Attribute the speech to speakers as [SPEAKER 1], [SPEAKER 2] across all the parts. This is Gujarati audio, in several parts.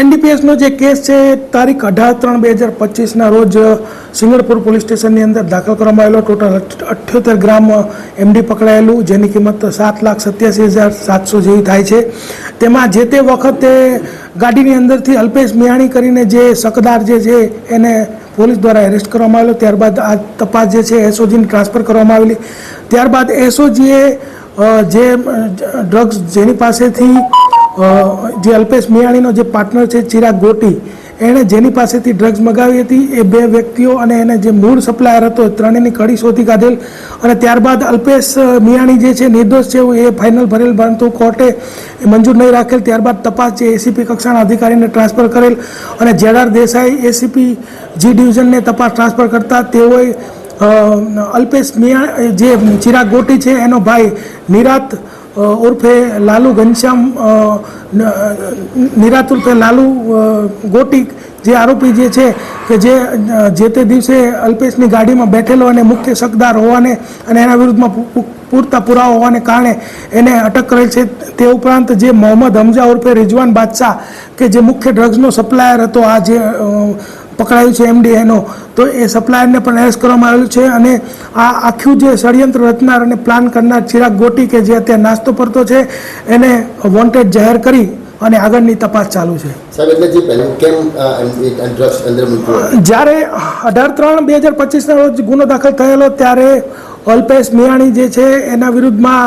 [SPEAKER 1] एनडीपीएसનો જે કેસ છે તારીખ 18/3/2025ના રોજ સિંગણપુર પોલીસ સ્ટેશનની અંદર દાખલ કરવામાં આવેલો. ટોટલ 78 ગ્રામ એમડી પકડાયેલું, જેની કિંમત 7,87,700 જેવી થાય છે. તેમાં જે તે વખતે ગાડીની અંદરથી અલ્પેશ મિયાણી કરીને જે શકદાર જે છે એને પોલીસ દ્વારા એરેસ્ટ કરવામાં આવેલો. ત્યારબાદ આ તપાસ જે છે એસઓજીને ટ્રાન્સફર કરવામાં આવેલી. ત્યારબાદ એસઓજીએ જે ડ્રગ્સ જેની પાસેથી જે અલ્પેશ મિયાણીનો જે પાર્ટનર છે ચિરાગ ગોટી, એણે જેની પાસેથી ડ્રગ્સ મગાવી હતી એ બે વ્યક્તિઓ અને એને જે મૂળ સપ્લાયર હતો ત્રણેયની કડી શોધી કાઢેલ. અને ત્યારબાદ અલ્પેશ મિયાણી જે છે નિર્દોષ છે એ ફાઇનલ ભરેલ, પરંતુ કોર્ટે મંજૂર નહીં રાખેલ. ત્યારબાદ તપાસ જે એસીપી કક્ષાના અધિકારીને ટ્રાન્સફર કરેલ અને જેઆર દેસાઈ એસીપી જી ડિવિઝનને તપાસ ટ્રાન્સફર કરતા તેઓએ અલ્પેશ મિયાણી જે ચિરાગ ગોટી છે એનો ભાઈ નિરાત ઉર્ફે લાલુ ઘનશ્યામ નિરાત ઉર્ફે લાલુ ગોટી જે આરોપી જે છે કે જે તે દિવસે અલ્પેશની ગાડીમાં બેઠેલો અને મુખ્ય શકદાર હોવાને અને એના વિરુદ્ધમાં પૂરતા પુરાવા હોવાને કારણે એને અટક કરેલ છે. તે ઉપરાંત જે મોહમ્મદ હમઝા ઉર્ફે રિઝવાન બાદશાહ કે જે મુખ્ય ડ્રગ્સનો સપ્લાયર હતો, આ જે પકડાયું છે એમડી એનો, તો એ સપ્લાયરને પણ એરેસ્ટ કરવામાં આવેલું છે. અને આ આખું જે ષડયંત્ર રચનાર અને પ્લાન કરનાર ચિરાગ ગોટી કે જે અત્યારે નાસ્તો પડતો છે એને વોન્ટેડ જાહેર કરી અને આગળની તપાસ ચાલુ છે. જ્યારે 18/3/2025ના રોજ ગુનો દાખલ થયેલો ત્યારે અલ્પેશ મિયાણી જે છે એના વિરુદ્ધમાં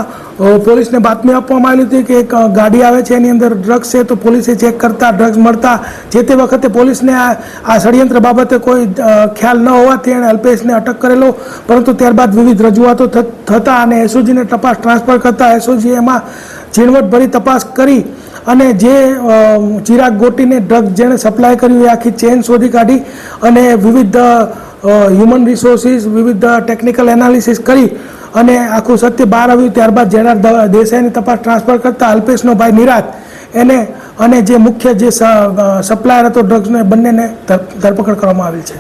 [SPEAKER 1] પોલીસને બાતમી આપવામાં આવી હતી કે એક ગાડી આવે છે એની અંદર ડ્રગ્સ છે. તો પોલીસે ચેક કરતા ડ્રગ્સ મળતા જે તે વખતે પોલીસને આ ષડયંત્ર બાબતે કોઈ ખ્યાલ ન હોવાથી એણે અલ્પેશને અટક કરેલો. પરંતુ ત્યારબાદ વિવિધ રજૂઆતો થતાં અને એસઓજીને તપાસ ટ્રાન્સફર કરતાં એસઓજી એમાં ઝીણવટભરી તપાસ કરી અને જે ચિરાગ ગોટીને ડ્રગ જેણે સપ્લાય કર્યું એ આખી ચેન શોધી કાઢી અને વિવિધ હ્યુમન રિસોર્સિસ, વિવિધ ટેકનિકલ એનાલિસિસ કરી અને આખું સત્ય બહાર આવ્યું. ત્યારબાદ જેઆર દેસાઈની તપાસ ટ્રાન્સફર કરતા અલ્પેશનો ભાઈ નિરાત એને અને જે મુખ્ય જે સપ્લાયર હતો ડ્રગ્સનો, બંનેને ધરપકડ કરવામાં આવી છે.